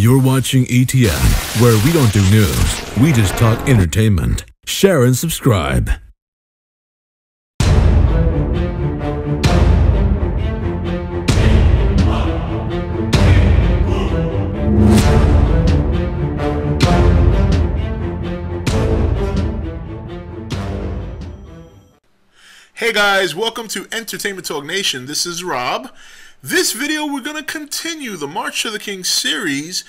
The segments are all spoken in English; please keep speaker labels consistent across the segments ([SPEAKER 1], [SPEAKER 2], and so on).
[SPEAKER 1] You're watching E.T.N, where we don't do news, we just talk entertainment. Share and subscribe.
[SPEAKER 2] Hey guys, welcome to Entertainment Talk Nation. This is Rob. This video we're going to continue the March of the King series.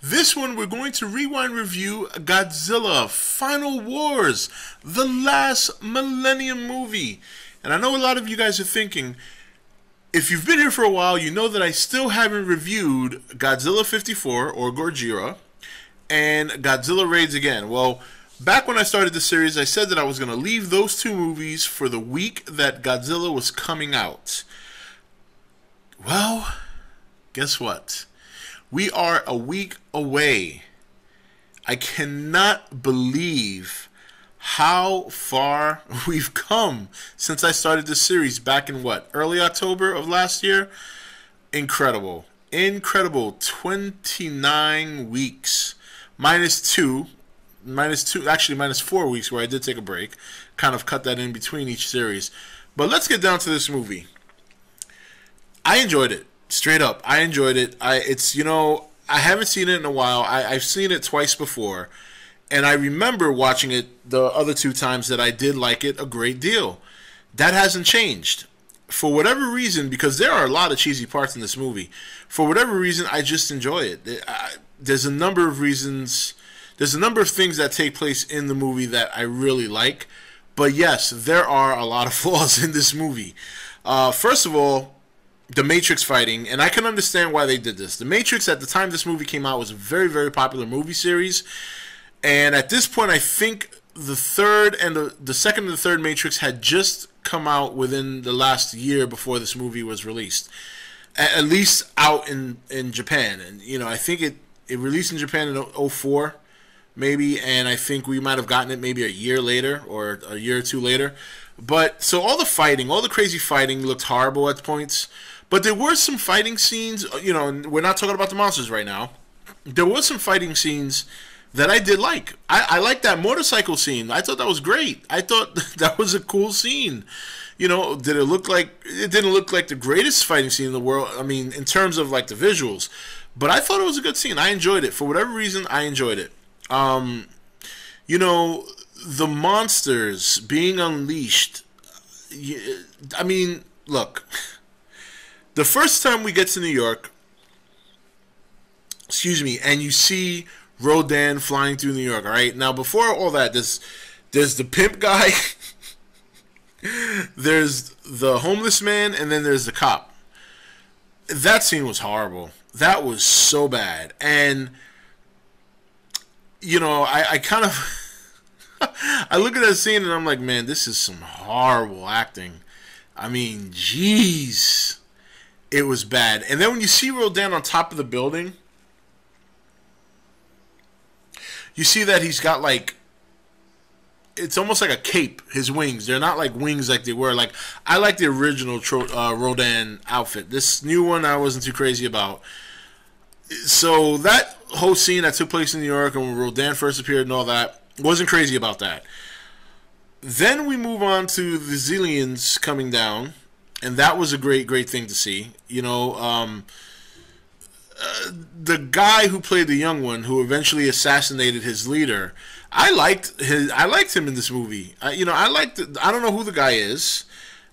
[SPEAKER 2] This one we're going to rewind review Godzilla Final Wars, the last Millennium movie. And I know a lot of you guys are thinking, if you've been here for a while, you know that I still haven't reviewed Godzilla 54 or Gojira and Godzilla Raids Again. Well, back when I started the series, I said that I was going to leave those two movies for the week that Godzilla was coming out. Well, guess what? We are a week away. I cannot believe how far we've come since I started this series back in what? Early October of last year? Incredible. Incredible. 29 weeks. Minus 4 weeks where I did take a break. Kind of cut that in between each series. But let's get down to this movie. I enjoyed it. Straight up, I enjoyed it. I haven't seen it in a while. I've seen it twice before. And I remember watching it the other two times that I did like it a great deal. That hasn't changed. For whatever reason, because there are a lot of cheesy parts in this movie, for whatever reason, I just enjoy it. There's a number of reasons. There's a number of things that take place in the movie that I really like. But yes, there are a lot of flaws in this movie. First of all, the Matrix fighting, and I can understand why they did this. The Matrix, at the time this movie came out, was a very, very popular movie series. And at this point, I think the third and the second and the third Matrix had just come out within the last year before this movie was released. At least out in Japan. And, I think it released in Japan in 2004. Maybe, and I think we might have gotten it maybe a year later or a year or two later. But so all the fighting, all the crazy fighting looked horrible at points. But there were some fighting scenes, we're not talking about the monsters right now. There were some fighting scenes that I did like. I liked that motorcycle scene. I thought that was great. I thought that was a cool scene. Did it look like, it didn't look like the greatest fighting scene in the world, I mean, in terms of like the visuals. But I thought it was a good scene. I enjoyed it. For whatever reason, I enjoyed it. The monsters being unleashed. I mean, look. The first time we get to New York, and you see Rodan flying through New York, all right? Now, before all that, there's the pimp guy, there's the homeless man, and then there's the cop. That scene was horrible. That was so bad. And I kind of I look at that scene and I'm like, man, this is some horrible acting. I mean, jeez, it was bad. And then when you see Rodan on top of the building, you see that he's got like, it's almost like a cape, his wings. They're not like wings like they were. Like, I like the original Rodan outfit. This new one I wasn't too crazy about. So that whole scene that took place in New York and when Rodan first appeared and all that, wasn't crazy about that. Then we move on to the Zillions coming down, and that was a great thing to see. The guy who played the young one, who eventually assassinated his leader, I liked him in this movie. I don't know who the guy is,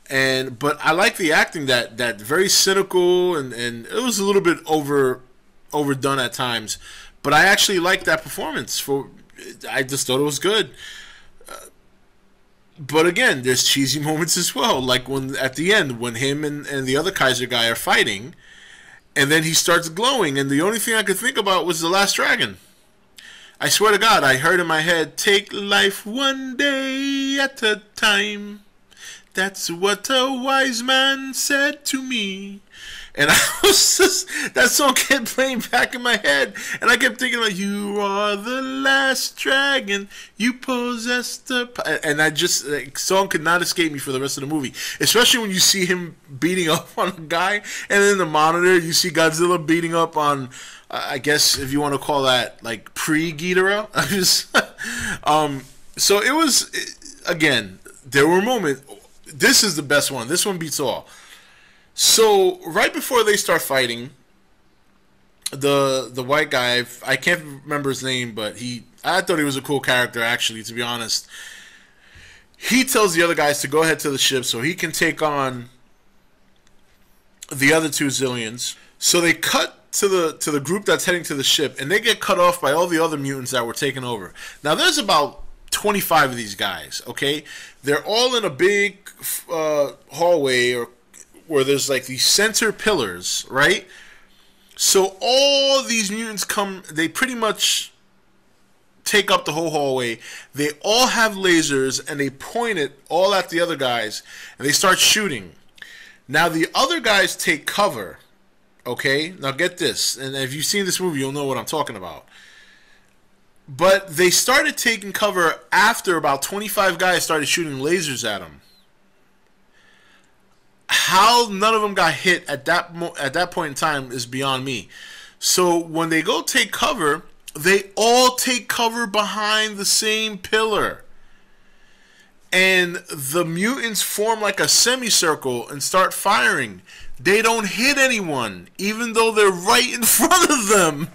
[SPEAKER 2] but I like the acting, that very cynical, and it was a little bit overdone at times, but I actually liked that performance. I just thought it was good. But again, there's cheesy moments as well, like when at the end when him and the other Kaiser guy are fighting, and then he starts glowing, and the only thing I could think about was The Last Dragon. I swear to God, I heard in my head, "Take life one day at a time. That's what a wise man said to me." And I was just, that song kept playing back in my head, and I kept thinking like, you are the last dragon, you possess the, and I just, like, song could not escape me for the rest of the movie. Especially when you see him beating up on a guy, and then the monitor you see Godzilla beating up on, I guess if you want to call that like pre-Ghidorah. So it was, again, there were moments. This is the best one. This one beats all. So right before they start fighting, the white guy, I can't remember his name, but I thought he was a cool character, actually, to be honest. He tells the other guys to go ahead to the ship so he can take on the other two zillions. So they cut to the group that's heading to the ship, and they get cut off by all the other mutants that were taken over. Now there's about 25 of these guys, okay? They're all in a big hallway where there's like these center pillars, right? So all these mutants come, they pretty much take up the whole hallway. They all have lasers, and they point it all at the other guys, and they start shooting. Now the other guys take cover, okay? Now get this, and if you've seen this movie, you'll know what I'm talking about. But they started taking cover after about 25 guys started shooting lasers at them. How none of them got hit at that point in time is beyond me. So when they go take cover, they all take cover behind the same pillar. And the mutants form like a semicircle and start firing. They don't hit anyone, even though they're right in front of them.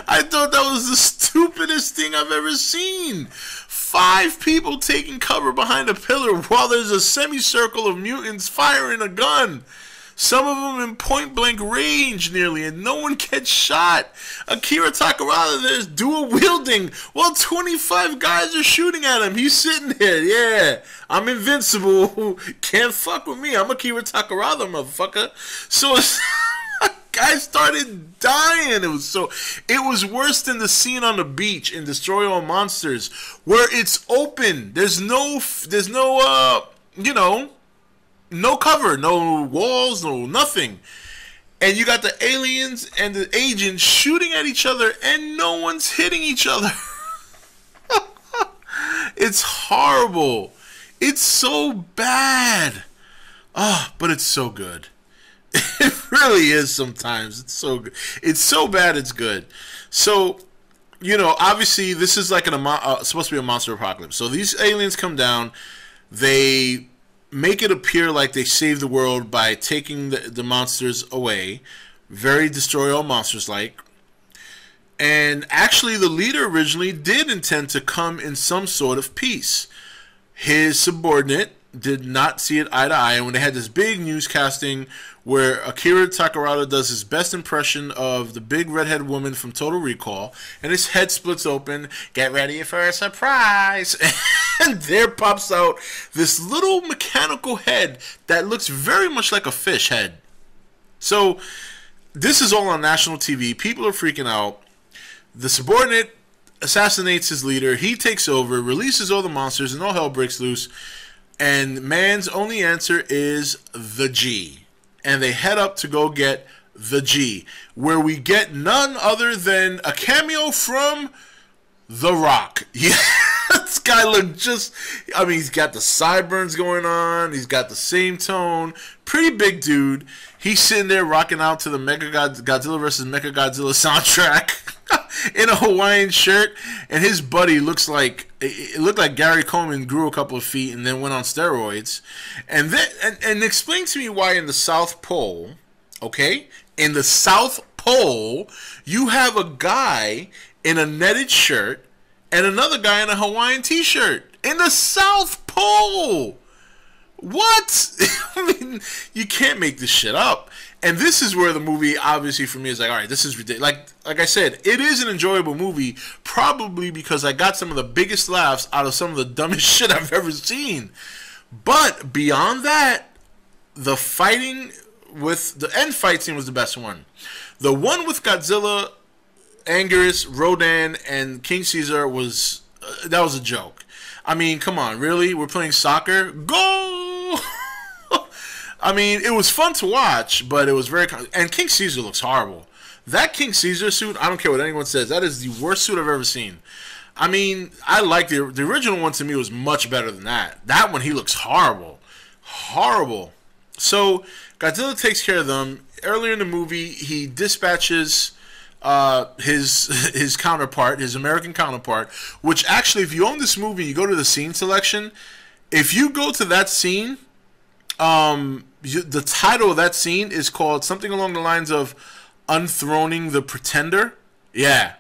[SPEAKER 2] I thought that was the stupidest thing I've ever seen. 5 people taking cover behind a pillar while there's a semicircle of mutants firing a gun. Some of them in point-blank range nearly, and no one gets shot. Akira Takarada there's dual-wielding while 25 guys are shooting at him. He's sitting there, yeah, I'm invincible. Can't fuck with me. I'm Akira Takarada, motherfucker. So guys started dying. It was worse than the scene on the beach in Destroy All Monsters, where it's open. There's no no cover, no walls, no nothing. And you got the aliens and the agents shooting at each other, and no one's hitting each other. It's horrible. It's so bad. But it's so good. It really is sometimes. It's so good. It's so bad it's good. So, obviously this is like supposed to be a monster apocalypse. So these aliens come down. They make it appear like they saved the world by taking the monsters away. Very Destroy All Monsters like. And actually the leader originally did intend to come in some sort of peace. His subordinate did not see it eye to eye, and when they had this big newscasting where Akira Takarada does his best impression of the big redhead woman from Total Recall, and his head splits open, get ready for a surprise, and there pops out this little mechanical head that looks very much like a fish head. So this is all on national TV. People are freaking out. The subordinate assassinates his leader. He takes over, releases all the monsters, and all hell breaks loose. And man's only answer is the G. And they head up to go get the G, where we get none other than a cameo from The Rock. Yeah, this guy looked he's got the sideburns going on. He's got the same tone. Pretty big dude. He's sitting there rocking out to the Godzilla vs. Mechagodzilla soundtrack in a Hawaiian shirt, and his buddy looked like Gary Coleman grew a couple of feet and then went on steroids. And explain to me why in the South Pole, okay, in the South Pole, you have a guy in a netted shirt and another guy in a Hawaiian t-shirt in the South Pole. What? I mean, you can't make this shit up. And this is where the movie, obviously, for me, is like, all right, this is ridiculous. Like I said, it is an enjoyable movie, probably because I got some of the biggest laughs out of some of the dumbest shit I've ever seen. But beyond that, the fighting with the end fight scene was the best one. The one with Godzilla, Anguirus, Rodan, and King Caesar was that was a joke. I mean, come on, really? We're playing soccer? Go! I mean, it was fun to watch, but it was very... And King Caesar looks horrible. That King Caesar suit, I don't care what anyone says, that is the worst suit I've ever seen. I mean, I like the original one. To me was much better than that. That one, he looks horrible. Horrible. So, Godzilla takes care of them. Earlier in the movie, he dispatches his counterpart, his American counterpart, which actually, if you own this movie, you go to the scene selection, if you go to that scene, the title of that scene is called something along the lines of Unthroning the Pretender. Yeah,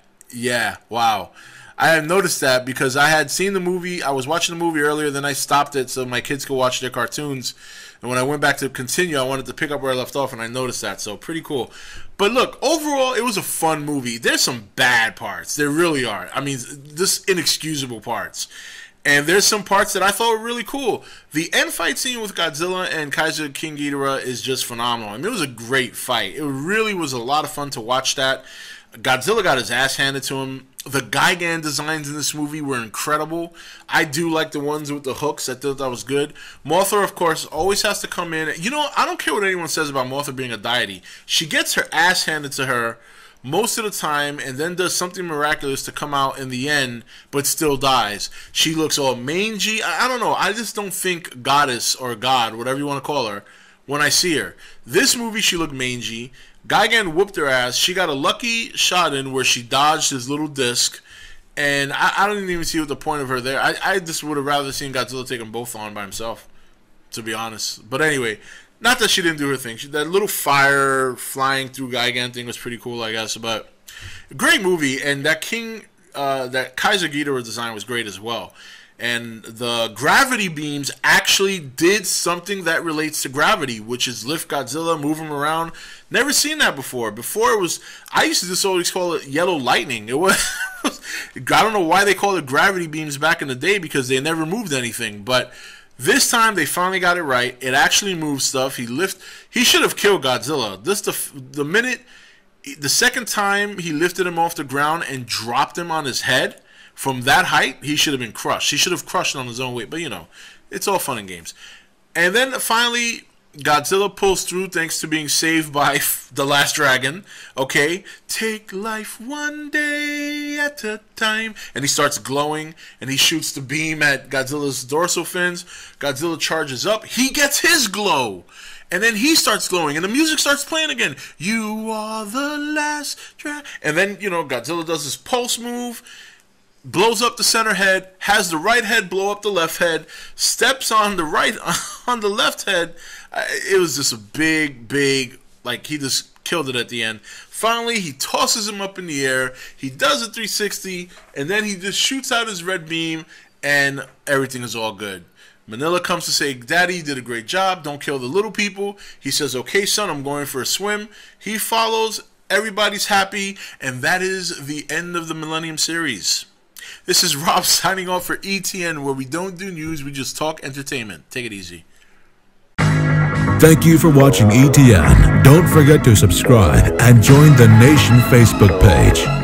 [SPEAKER 2] wow. I had noticed that because I had seen the movie. I was watching the movie earlier, then I stopped it so my kids could watch their cartoons. And when I went back to continue, I wanted to pick up where I left off, and I noticed that. So pretty cool. But look, overall, it was a fun movie. There's some bad parts. There really are. I mean, just inexcusable parts. And there's some parts that I thought were really cool. The end fight scene with Godzilla and Kaiser King Ghidorah is just phenomenal. I mean, it was a great fight. It really was a lot of fun to watch that. Godzilla got his ass handed to him. The Gigan designs in this movie were incredible. I do like the ones with the hooks. I thought that was good. Mothra, of course, always has to come in. You know, I don't care what anyone says about Mothra being a deity. She gets her ass handed to her most of the time and then does something miraculous to come out in the end, but still dies. She looks all mangy. I don't know. I just don't think goddess or god, whatever you want to call her, when I see her. This movie, she looked mangy. Gigan whooped her ass. She got a lucky shot in where she dodged his little disc, and I don't even see what the point of her there. I just would have rather seen Godzilla take them both on by himself, to be honest. But anyway, not that she didn't do her thing. That little fire flying through Gigan thing was pretty cool, I guess. But great movie, and that Kaiser Ghidorah design was great as well. And the gravity beams actually did something that relates to gravity, which is lift Godzilla, move him around. Never seen that before. Before it was, I used to just always call it yellow lightning. It was, I don't know why they called it gravity beams back in the day because they never moved anything. But this time they finally got it right. It actually moved stuff. He should have killed Godzilla. The second time he lifted him off the ground and dropped him on his head. From that height, he should have been crushed. He should have crushed on his own weight. But, you know, it's all fun and games. And then finally, Godzilla pulls through thanks to being saved by the last dragon. Okay? Take life one day at a time. And he starts glowing, and he shoots the beam at Godzilla's dorsal fins. Godzilla charges up. He gets his glow. And then he starts glowing, and the music starts playing again. You are the last dragon. And then, you know, Godzilla does his pulse move. Blows up the center head, has the right head blow up the left head, steps on the left head. It was just a big, like he just killed it at the end. Finally, he tosses him up in the air. He does a 360, and then he just shoots out his red beam, and everything is all good. Manila comes to say, Daddy, you did a great job. Don't kill the little people. He says, okay, son, I'm going for a swim. He follows. Everybody's happy, and that is the end of the Millennium series. This is Rob signing off for E.T.N, where we don't do news, we just talk entertainment. Take it easy.
[SPEAKER 1] Thank you for watching E.T.N. Don't forget to subscribe and join the Nation Facebook page.